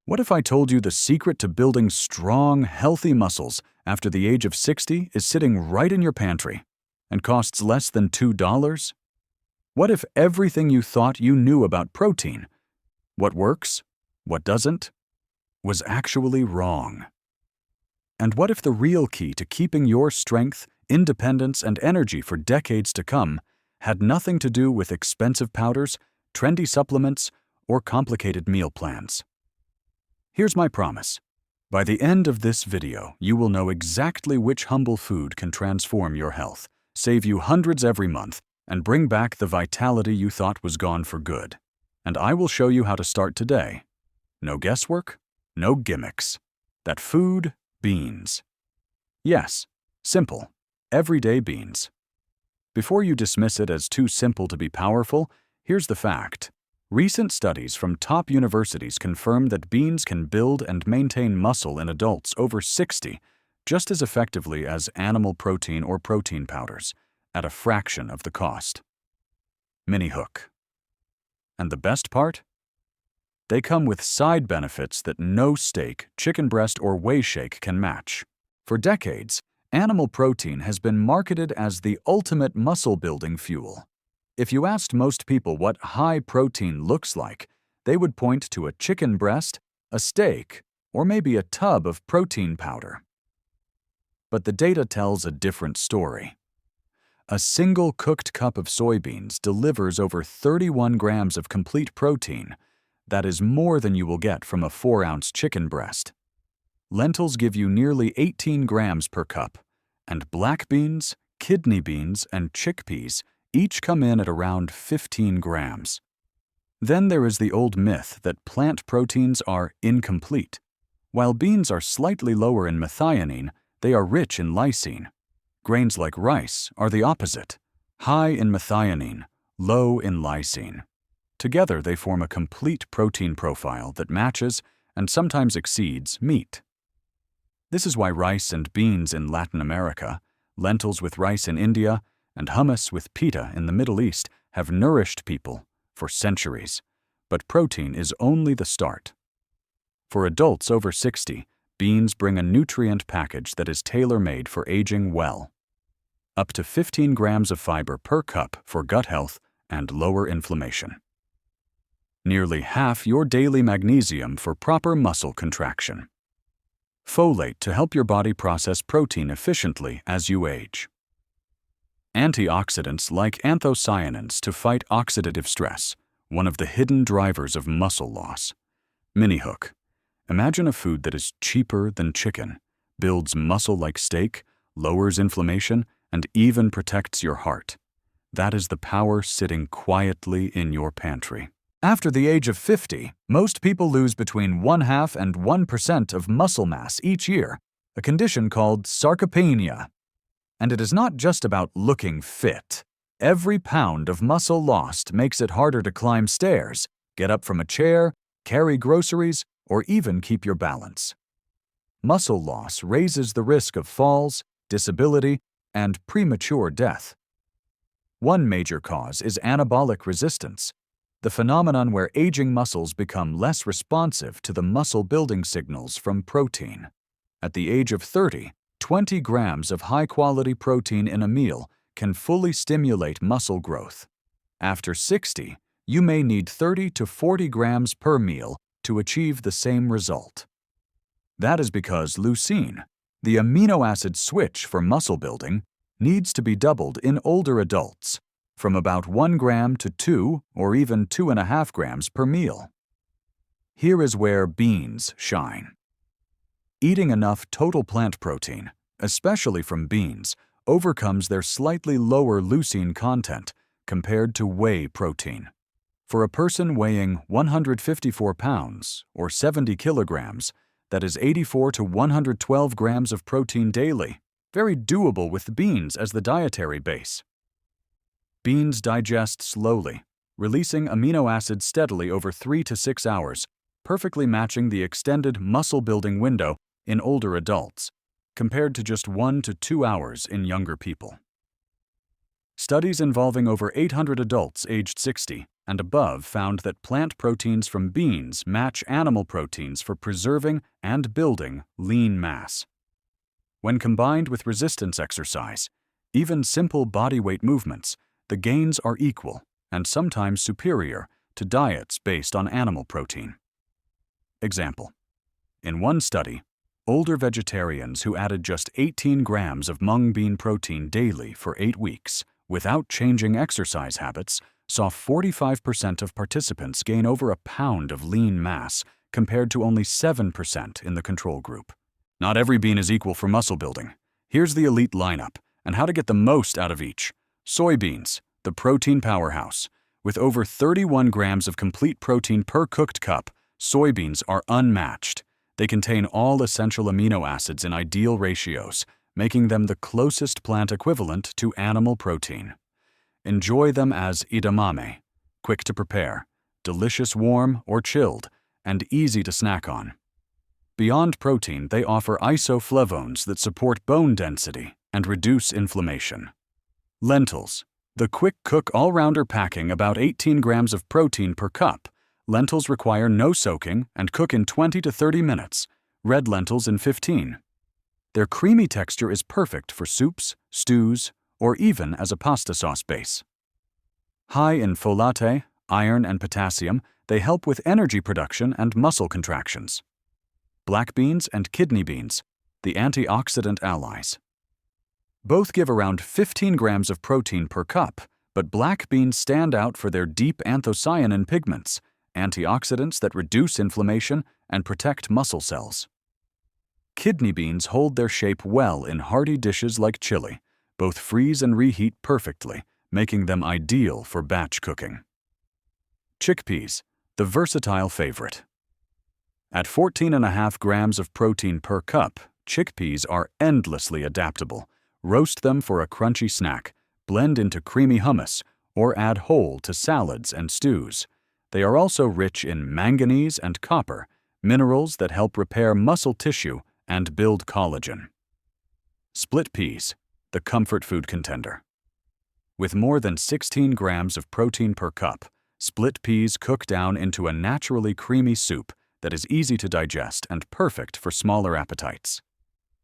What if I told you the secret to building strong, healthy muscles after the age of 60 is sitting right in your pantry and costs less than $2? What if everything you thought you knew about protein, what works, what doesn't, was actually wrong? And what if the real key to keeping your strength, independence, and energy for decades to come had nothing to do with expensive powders, trendy supplements, or complicated meal plans? Here's my promise. By the end of this video, you will know exactly which humble food can transform your health, save you hundreds every month, and bring back the vitality you thought was gone for good. And I will show you how to start today. No guesswork, no gimmicks. That food, beans. Yes, simple, everyday beans. Before you dismiss it as too simple to be powerful, here's the fact. Recent studies from top universities confirm that beans can build and maintain muscle in adults over 60 just as effectively as animal protein or protein powders, at a fraction of the cost. Mini hook. And the best part? They come with side benefits that no steak, chicken breast, or whey shake can match. For decades, animal protein has been marketed as the ultimate muscle-building fuel. If you asked most people what high protein looks like, they would point to a chicken breast, a steak, or maybe a tub of protein powder. But the data tells a different story. A single cooked cup of soybeans delivers over 31 grams of complete protein. That is more than you will get from a 4-ounce chicken breast. Lentils give you nearly 18 grams per cup, and black beans, kidney beans, and chickpeas each come in at around 15 grams. Then there is the old myth that plant proteins are incomplete. While beans are slightly lower in methionine, they are rich in lysine. Grains like rice are the opposite, high in methionine, low in lysine. Together they form a complete protein profile that matches and sometimes exceeds meat. This is why rice and beans in Latin America, lentils with rice in India, and hummus with pita in the Middle East have nourished people for centuries. But protein is only the start. For adults over 60, beans bring a nutrient package that is tailor-made for aging well. Up to 15 grams of fiber per cup for gut health and lower inflammation. Nearly half your daily magnesium for proper muscle contraction. Folate to help your body process protein efficiently as you age. Antioxidants like anthocyanins to fight oxidative stress, one of the hidden drivers of muscle loss. Mini hook. Imagine a food that is cheaper than chicken, builds muscle like steak, lowers inflammation, and even protects your heart. That is the power sitting quietly in your pantry. After the age of 50, most people lose between 0.5% and 1% of muscle mass each year, a condition called sarcopenia. And it is not just about looking fit. Every pound of muscle lost makes it harder to climb stairs, get up from a chair, carry groceries, or even keep your balance. Muscle loss raises the risk of falls, disability, and premature death. One major cause is anabolic resistance, the phenomenon where aging muscles become less responsive to the muscle-building signals from protein. At the age of 30, 20 grams of high-quality protein in a meal can fully stimulate muscle growth. After 60, you may need 30 to 40 grams per meal to achieve the same result. That is because leucine, the amino acid switch for muscle building, needs to be doubled in older adults, from about 1 gram to 2 or even 2.5 grams per meal. Here is where beans shine. Eating enough total plant protein, especially from beans, overcomes their slightly lower leucine content compared to whey protein. For a person weighing 154 pounds or 70 kilograms, that is 84 to 112 grams of protein daily, very doable with beans as the dietary base. Beans digest slowly, releasing amino acids steadily over 3 to 6 hours, perfectly matching the extended muscle-building window in older adults, compared to just 1 to 2 hours in younger people. Studies involving over 800 adults aged 60 and above found that plant proteins from beans match animal proteins for preserving and building lean mass. When combined with resistance exercise, even simple bodyweight movements, the gains are equal and sometimes superior to diets based on animal protein. Example: in one study, older vegetarians who added just 18 grams of mung bean protein daily for 8 weeks without changing exercise habits saw 45% of participants gain over a pound of lean mass compared to only 7% in the control group. Not every bean is equal for muscle building. Here's the elite lineup and how to get the most out of each. Soybeans, the protein powerhouse. With over 31 grams of complete protein per cooked cup, soybeans are unmatched. They contain all essential amino acids in ideal ratios, making them the closest plant equivalent to animal protein. Enjoy them as edamame, quick to prepare, delicious warm or chilled, and easy to snack on. Beyond protein, they offer isoflavones that support bone density and reduce inflammation. Lentils, the quick-cook all-rounder packing about 18 grams of protein per cup. Lentils require no soaking and cook in 20 to 30 minutes, red lentils in 15. Their creamy texture is perfect for soups, stews, or even as a pasta sauce base. High in folate, iron, and potassium, they help with energy production and muscle contractions. Black beans and kidney beans, the antioxidant allies. Both give around 15 grams of protein per cup, but black beans stand out for their deep anthocyanin pigments, antioxidants that reduce inflammation and protect muscle cells. Kidney beans hold their shape well in hearty dishes like chili. Both freeze and reheat perfectly, making them ideal for batch cooking. Chickpeas, the versatile favorite. At 14.5 grams of protein per cup, chickpeas are endlessly adaptable. Roast them for a crunchy snack, blend into creamy hummus, or add whole to salads and stews. They are also rich in manganese and copper, minerals that help repair muscle tissue and build collagen. Split peas, the comfort food contender. With more than 16 grams of protein per cup, split peas cook down into a naturally creamy soup that is easy to digest and perfect for smaller appetites.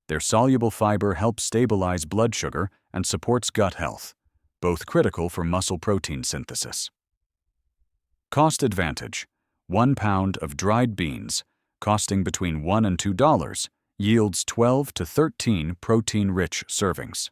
Their soluble fiber helps stabilize blood sugar and supports gut health, both critical for muscle protein synthesis. Cost advantage: 1 pound of dried beans, costing between $1 and $2, yields 12 to 13 protein-rich servings.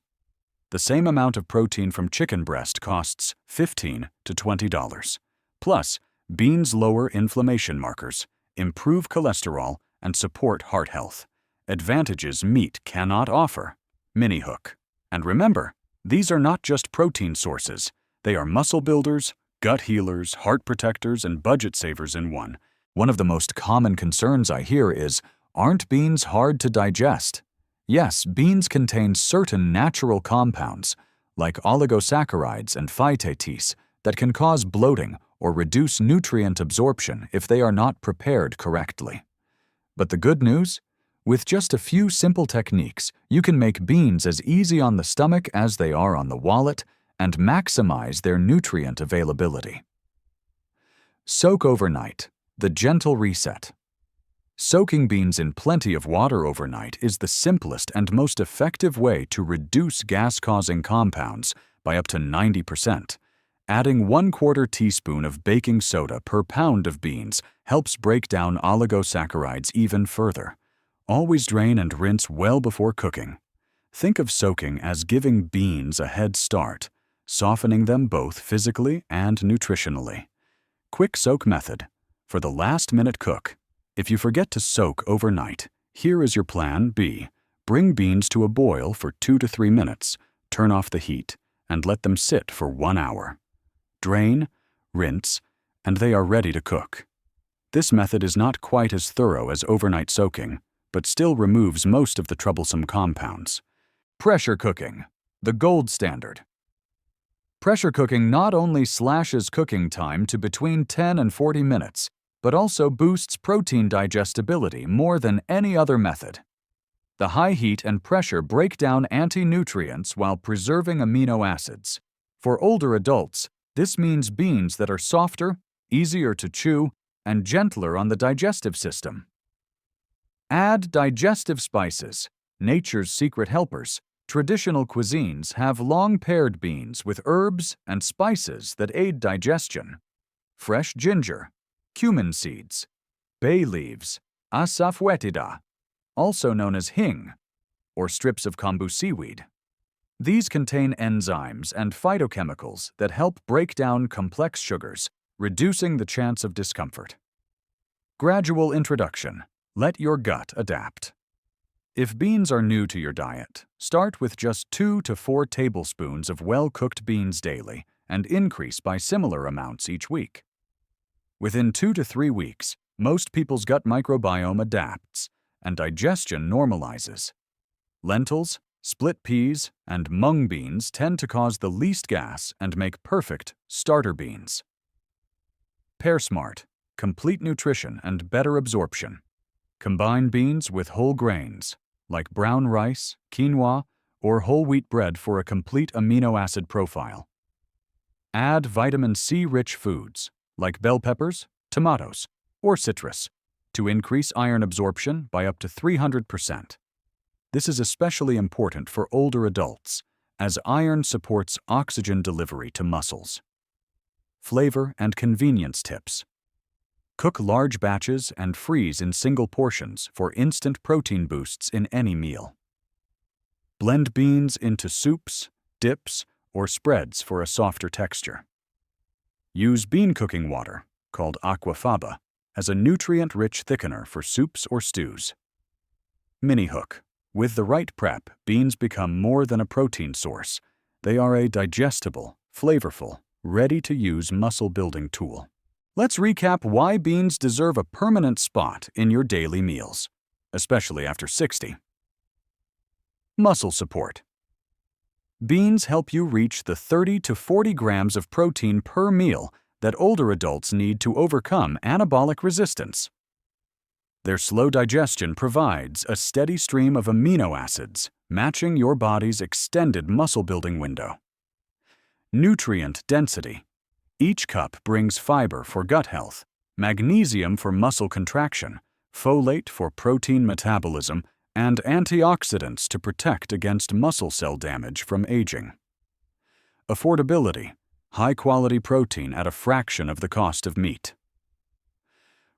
The same amount of protein from chicken breast costs $15 to $20. Plus, beans lower inflammation markers, improve cholesterol, and support heart health. Advantages meat cannot offer. Mini hook. And remember, these are not just protein sources. They are muscle builders, gut healers, heart protectors, and budget savers in one. One of the most common concerns I hear is, aren't beans hard to digest? Yes, beans contain certain natural compounds, like oligosaccharides and phytates, that can cause bloating or reduce nutrient absorption if they are not prepared correctly. But the good news? With just a few simple techniques, you can make beans as easy on the stomach as they are on the wallet and maximize their nutrient availability. Soak overnight, the gentle reset. Soaking beans in plenty of water overnight is the simplest and most effective way to reduce gas-causing compounds by up to 90%. Adding 1/4 teaspoon of baking soda per pound of beans helps break down oligosaccharides even further. Always drain and rinse well before cooking. Think of soaking as giving beans a head start, softening them both physically and nutritionally. Quick soak method. For the last-minute cook, if you forget to soak overnight, here is your plan B. Bring beans to a boil for 2 to 3 minutes, turn off the heat, and let them sit for 1 hour. Drain, rinse, and they are ready to cook. This method is not quite as thorough as overnight soaking, but still removes most of the troublesome compounds. Pressure cooking, the gold standard. Pressure cooking not only slashes cooking time to between 10 and 40 minutes, but also boosts protein digestibility more than any other method. The high heat and pressure break down anti-nutrients while preserving amino acids. For older adults, This means beans that are softer, easier to chew, and gentler on the digestive system. Add digestive spices, nature's secret helpers. Traditional cuisines have long paired beans with herbs and spices that aid digestion. Fresh ginger, cumin seeds, bay leaves, asafoetida, also known as hing, or strips of kombu seaweed. These contain enzymes and phytochemicals that help break down complex sugars, reducing the chance of discomfort. Gradual introduction. Let your gut adapt. If beans are new to your diet, start with just 2 to 4 tablespoons of well-cooked beans daily and increase by similar amounts each week. Within 2 to 3 weeks, most people's gut microbiome adapts and digestion normalizes. Lentils, split peas, and mung beans tend to cause the least gas and make perfect starter beans. Pair Smart, complete nutrition and better absorption. Combine beans with whole grains, like brown rice, quinoa, or whole wheat bread for a complete amino acid profile. Add vitamin C-rich foods, like bell peppers, tomatoes, or citrus, to increase iron absorption by up to 300%. This is especially important for older adults, as iron supports oxygen delivery to muscles. Flavor and convenience tips. Cook large batches and freeze in single portions for instant protein boosts in any meal. Blend beans into soups, dips, or spreads for a softer texture. Use bean cooking water, called aquafaba, as a nutrient-rich thickener for soups or stews. Mini hook. With the right prep, beans become more than a protein source. They are a digestible, flavorful, ready-to-use muscle-building tool. Let's recap why beans deserve a permanent spot in your daily meals, especially after 60. Muscle support. Beans help you reach the 30 to 40 grams of protein per meal that older adults need to overcome anabolic resistance. Their slow digestion provides a steady stream of amino acids, matching your body's extended muscle-building window. Nutrient density. Each cup brings fiber for gut health, magnesium for muscle contraction, folate for protein metabolism, and antioxidants to protect against muscle cell damage from aging. Affordability. High-quality protein at a fraction of the cost of meat.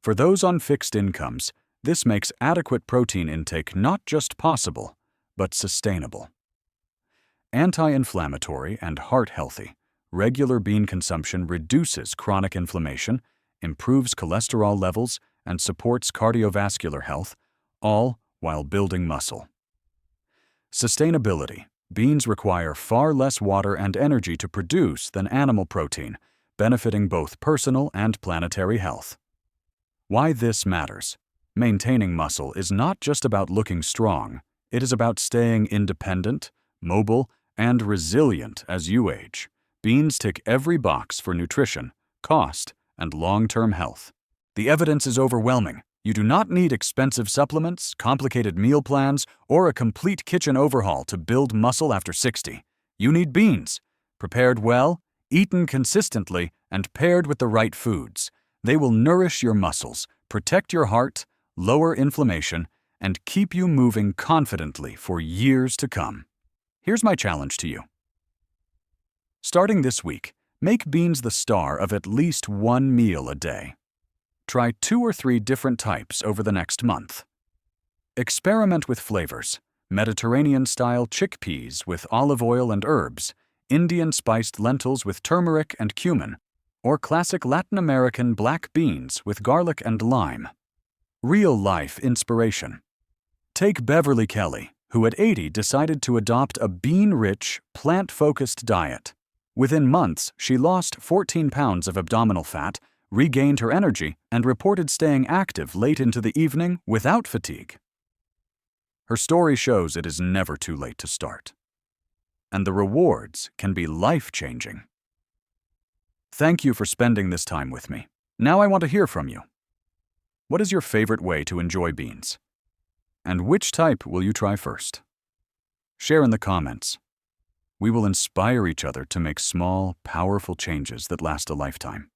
For those on fixed incomes, this makes adequate protein intake not just possible, but sustainable. Anti-inflammatory and heart-healthy, regular bean consumption reduces chronic inflammation, improves cholesterol levels, and supports cardiovascular health, all while building muscle. Sustainability. Beans require far less water and energy to produce than animal protein, benefiting both personal and planetary health. Why this matters. Maintaining muscle is not just about looking strong, it is about staying independent, mobile, and resilient as you age. Beans tick every box for nutrition, cost, and long-term health. The evidence is overwhelming. You do not need expensive supplements, complicated meal plans, or a complete kitchen overhaul to build muscle after 60. You need beans, prepared well, eaten consistently, and paired with the right foods. They will nourish your muscles, protect your heart, lower inflammation, and keep you moving confidently for years to come. Here's my challenge to you. Starting this week, make beans the star of at least one meal a day. Try 2 or 3 different types over the next month. Experiment with flavors: Mediterranean-style chickpeas with olive oil and herbs, Indian-spiced lentils with turmeric and cumin, or classic Latin American black beans with garlic and lime. Real-life inspiration. Take Beverly Kelly, who at 80 decided to adopt a bean-rich, plant-focused diet. Within months, she lost 14 pounds of abdominal fat, regained her energy, and reported staying active late into the evening without fatigue. Her story shows it is never too late to start. And the rewards can be life-changing. Thank you for spending this time with me. Now I want to hear from you. What is your favorite way to enjoy beans? And which type will you try first? Share in the comments. we will inspire each other to make small, powerful changes that last a lifetime.